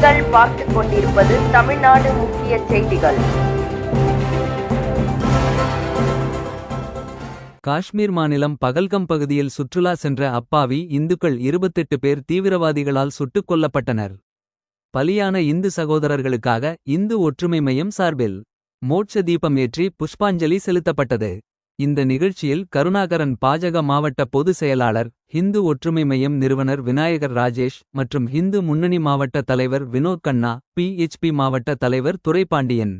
நீங்கள் பார்த்துக் கொண்டிருப்பது தமிழ்நாடு முக்கிய செய்திகள். காஷ்மீர் மாநிலம் பகல்கம் பகுதியில் சுற்றுலா சென்ற அப்பாவி இந்துக்கள் 28 பேர் தீவிரவாதிகளால் சுட்டுக் கொல்லப்பட்டனர். பலியான இந்து சகோதரர்களுக்காக இந்து ஒற்றுமை மையம் சார்பில் மோட்ச தீபம் ஏற்றி புஷ்பாஞ்சலி செலுத்தப்பட்டது. இந்த நிகழ்ச்சியில் கருணாகரன் பாஜக மாவட்ட பொது செயலாளர், ஹிந்து ஒற்றுமை மையம் நிறுவனர் விநாயகர் ராஜேஷ் மற்றும் ஹிந்து முன்னணி மாவட்ட தலைவர் வினோத் கண்ணா, PHP மாவட்ட தலைவர் துரைபாண்டியன்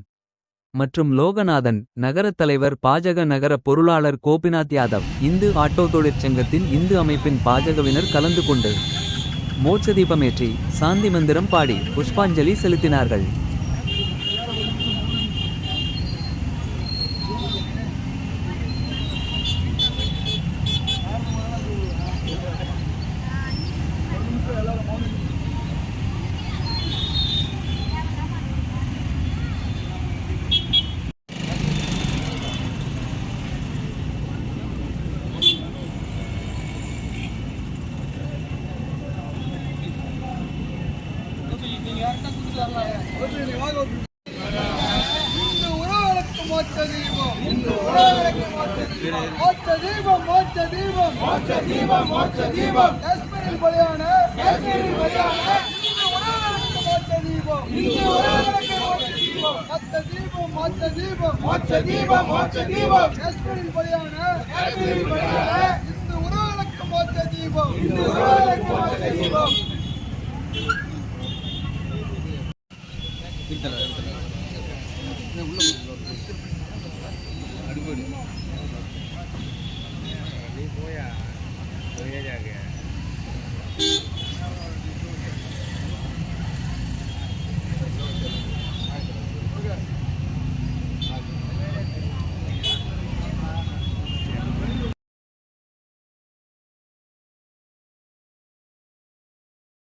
மற்றும் லோகநாதன், நகரத் தலைவர் பாஜக நகர பொருளாளர் கோபிநாத் யாதவ், இந்து ஆட்டோ தொழிற்சங்கத்தின் இந்து அமைப்பின் பாஜகவினர் கலந்து கொண்டு மோட்சதீபமேற்றி சாந்தி மந்திரம் பாடி புஷ்பாஞ்சலி செலுத்தினார்கள். தீபம்